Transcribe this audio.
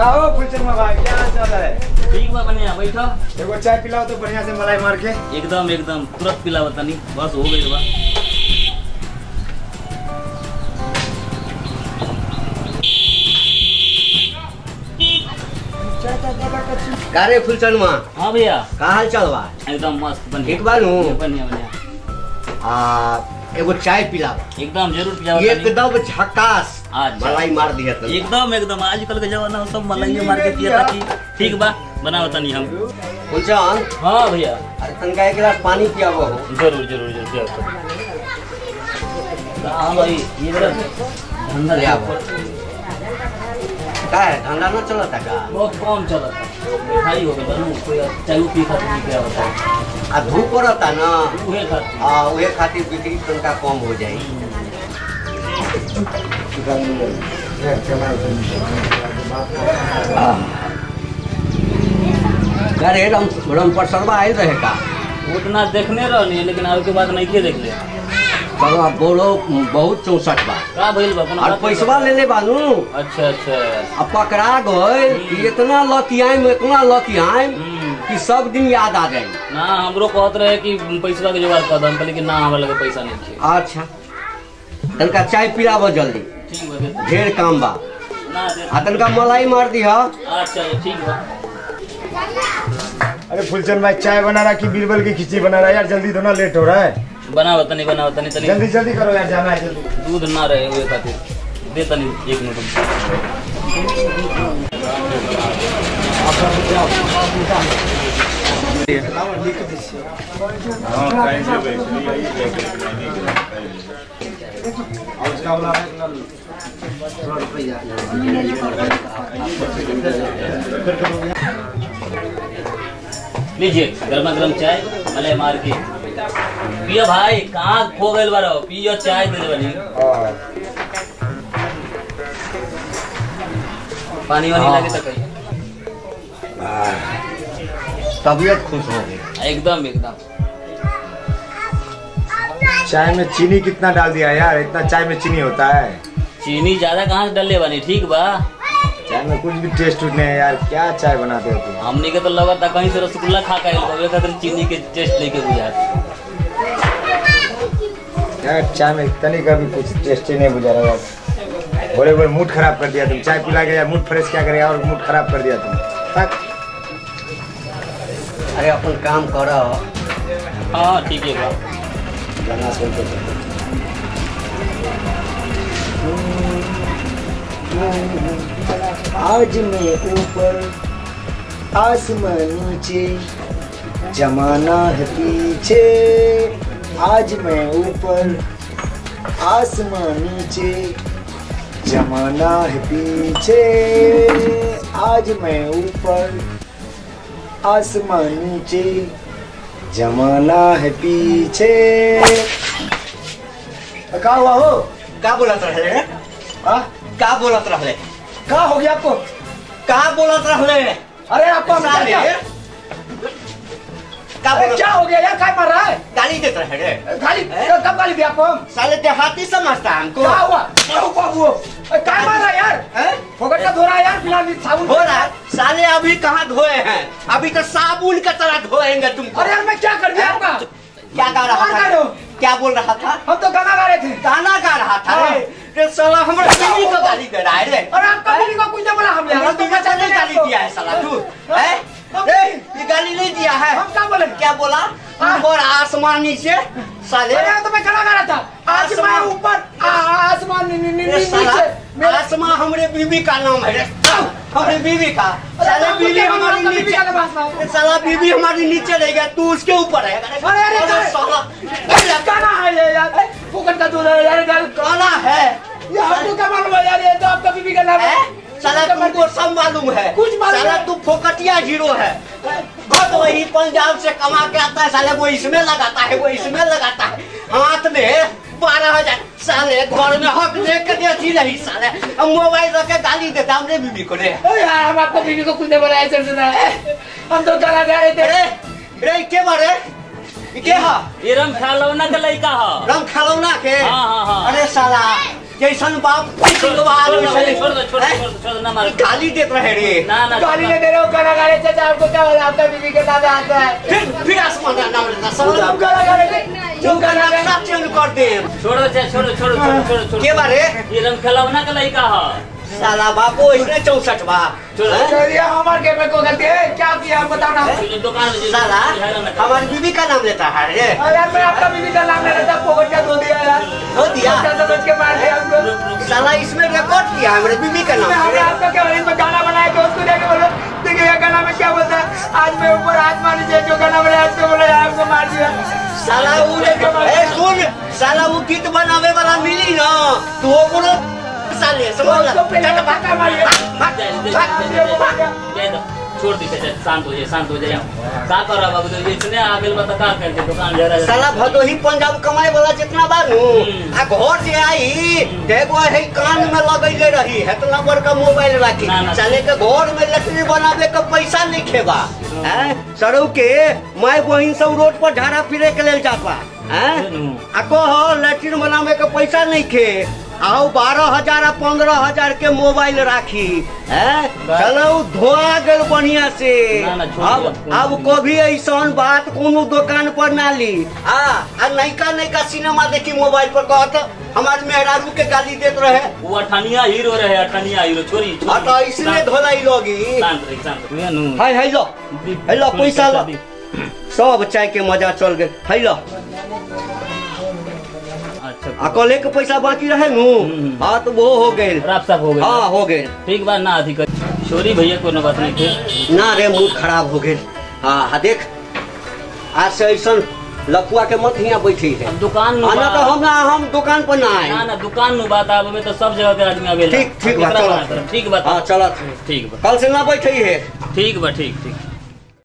हो फुलचंद भाई, क्या हाल चाल है? ठीक बा बढ़िया, बैठो। एगो चाय पिलाओ तो बढ़िया से मलाई मार के। एकदम एकदम तुरंत पिलाओ तनी, बस हो गई बा। का रे फुलचंद माँ? हाँ भैया, का हाल चाल बा? एकदम मस्त बढ़िया। ठीक बानू? बढ़िया बढ़िया। एगो चाय पिलाओ। एकदम जरूर पिलाओ। एकदम झकास मलाई मार दिया तो। एकदम एकदम आजकल के जमाना सब मलाई मार के पिया ताकि ठीक बा। बनाओ तनी हम। फुलचंद। हाँ भैया। अरे तनका एक गिलास पानी पियाबो हो। जरूर जरूर जरूर। हाँ भाई, ये जरा धंधा ले आओ। का है धंधा न चलता का? बहुत कम चलता। मिठाई हो गया ना, कोई चाय पी खातिर क्या बताओ। आ धूप पड़ता ना, उहे खातिर बिक्री तनका कम हो जाए। अरे राम परसरवा आयल रहे का? उतना देखने रहनी, लेकिन आगे के बाद नहीं के देख ले। चलो आप बोलो, बहुत 64 बा। का भइल बा? और पैसवा ले ले बानू। अच्छा अच्छा। अब पकड़ा गए कि इतना लतियाएं कि सब दिन याद आ जाए। ना हमरो कहत रहे कि पैसा के जुगाड़ कर दम, लेकिन ना हमरा लगे पैसा नहीं छे। अच्छा तनका चाय पिलाबो जल्दी, ठीक बा। ढेर काम बा। ना दे। आ तनका मलाई मार दी। अच्छा ठीक बा। अरे फुलचंद भाई, चाय बना रहा कि बीरबल की खिचड़ी बना रहा है यार? जल्दी दो ना, लेट हो रहा है। बनाओ तनी जल्दी जल्दी करो यार, जाना है जल्दी। दूध ना रहे हुए खातिर दे तनी 1 मिनट। लीजिए गर्मा गर्म चाय मलाई मार के पियो भाई। कहाँ खो गए बारो? पियो चाय दे बनी। पानी वानी लगे तो कहिए। तबीयत खुश हो गई एकदम एकदम। चाय में चीनी कितना डाल दिया यार? इतना चाय में चीनी होता है? चीनी ज्यादा कहाँ से डले बनी? ठीक बा। चाय में कुछ भी टेस्ट उठने है यार, क्या चाय बनाते हो तुम? हमने के तो लगा था कहीं से रसगुल्ला खा के खातिर चीनी के टेस्ट लेके बुझा यार। चाय में इतनी का भी कुछ टेस्ट ही नहीं बुझा रहा यार। बोले बोले मूड खराब कर दिया तुम। चाय पिला के यार मूड फ्रेश क्या करेगा, और मूड खराब कर दिया तुम। अरे अपन काम करो। हाँ ठीक है बा। गाना सुनते आज मैं ऊपर आसमान नीचे, जमाना है पीछे। आज मैं ऊपर आसमान नीचे, जमाना है पीछे। आज मैं ऊपर आसमान नीचे, जमाना है पीछे। क्या हुआ हो? का बोलत रहे? का बोलत रहे? क्या हो गया आपको? का बोलत रहे? अरे आपको हम साले का बोलत? क्या हो गया यार? क्या मार रहा है? गाली देते रहे रे? गाली? कब गाली दिया आपको? साले देहाती समझता है हमको। क्या हुआ? क्या मार रहा है यार? फोकट का धो रहा है यार, फिलहाल साबुन हो रहा है। साले अभी कहाँ धोए हैं? अभी तो साबुन का तरह धोएंगे तुमको। अरे यार मैं क्या कर दिया आपका? क्या गा रहा था? क्या बोल रहा था? हम तो गाना गा रहे थे। गाना गा रहा था रे? रे साला हमारे बीवी को गाली दे रहा है रे? और आपका बीवी को कुछ नहीं बोला हमने। हम तो बच्चे गाली दिया है साला तू? ये गाली नहीं दिया है। हम क्या बोले? क्या बोला? ऊपर आसमान नीचे साले। अरे तो मैं गाना गा रहा था। आज मैं ऊपर आसमान नीचे। आसमान हमारे बीवी का नाम है रे। हमारे बीवी का। साले बीवी हमारी नीचे, साला बीवी हमारी नीचे रह गया, तू उसके ऊपर है। अरे साला गाना है ये यार। फोकट का धो रहा है यार। गाना है ये हमको क्या मालूम है यार? ये तो आपका बीवी का नाम है। साला तुमको सब मालूम है। कुछ मालूम साला तू फोकटिया हीरो है। खुद वही पंजाब से कमा के आता है साले, वो इसमें लगाता है, वो इसमें लगाता है। हाथ में 12,000 साले, घर में हक लेकर देती रही साले। अब मोबाइल रख के गाली देता हमने बीवी को रे। यार हम आपको बीवी को कुछ नहीं बोला ऐसे हम तो गाना गा रहे थे। रे के बारे के हा? ये रम खिलौना के लड़का हा। रम खिलौना के? हाँ हाँ हाँ। अरे साला जैसन बाप छोड़ दो ना मार। गाली देते रहे रे। ना गाली नहीं दे रहे हो, गाना गा रहे चाचा, आपको क्या बोला? आपका बीवी के नाम आता है। फिर आसमान का नाम लेता सब आप गाना गा रहे थे, जो गाना सब चेंज कर दे। छोड़ दो चाचा, छोड़ो के बारे ये रंग खिलौना का लड़का है। साला बापू इसने 64 बा हमारे घर में को गलती है, क्या किया आप बताओ ना। दुकान में साला हमारी बीवी का नाम लेता है रे। यार मैं आपका बीवी का नाम ले रहा था, पोगट क्या धो दिया यार, हो दिया समझ के मार दिया हमको। साला इसमें रिकॉर्ड किया हमारे बीवी का नाम हमने आपका क्या इसमें गाना बनाया कि उसको जाके बोलो देखिए गाना में क्या बोलता है, आज मैं ऊपर हाथ मान लीजिए, जो गाना बनाया उसको बोला यार आपको मार दिया। साला सुन साला वो गीत बनावे वाला मिली ना तो वो बोलो साले समझ छोड़ दी चाचा, शांत हो जाए का कर रहा बाबू, तो इतने आगे बता का करके दुकान जा रहा है। साला भदोही पंजाब कमाए वाला जितना बानू आ घर से आई देखो है कान में लगैले रही है इतना बड़का मोबाइल राखी साले के घर में लटरी बनावे का पैसा नहीं खेबा हैं सरौ के माय बहिन सब रोड पर झाड़ा फिरे के लेल जापा हैं आ कहो लटरी बनावे का पैसा नहीं खे आओ 12,000 आ 15,000 के मोबाइल राखी है चलो धोआ गल बढ़िया से। अब कभी ऐसा बात कोनो दुकान पर ना ली आ नैका सिनेमा देखी मोबाइल पर कहत हमारे मेहरारू के गाली देते रहे। वो अठनिया हीरो रहे, अठनिया हीरो छोरी तो इसलिए धोलाई लोगी। हेलो पैसा लो सब चाय के मजा चल गए। हेलो अकले के पैसा बाकी रहे नू हाँ तो वो हो गए सब हो गए। हाँ हो गए ठीक बात ना अधिक छोरी भैया को न बात नहीं थे ना रे मूड खराब हो गए। हाँ देख आज से ऐसा लपुआ के मत यहाँ बैठी है दुकान ना तो हम दुकान पर ना आए ना दुकान में बात आवे में तो सब जगह के आदमी आवे। ठीक बात ठीक बात हाँ चलो ठीक कल से ना बैठी है। ठीक बा ठीक।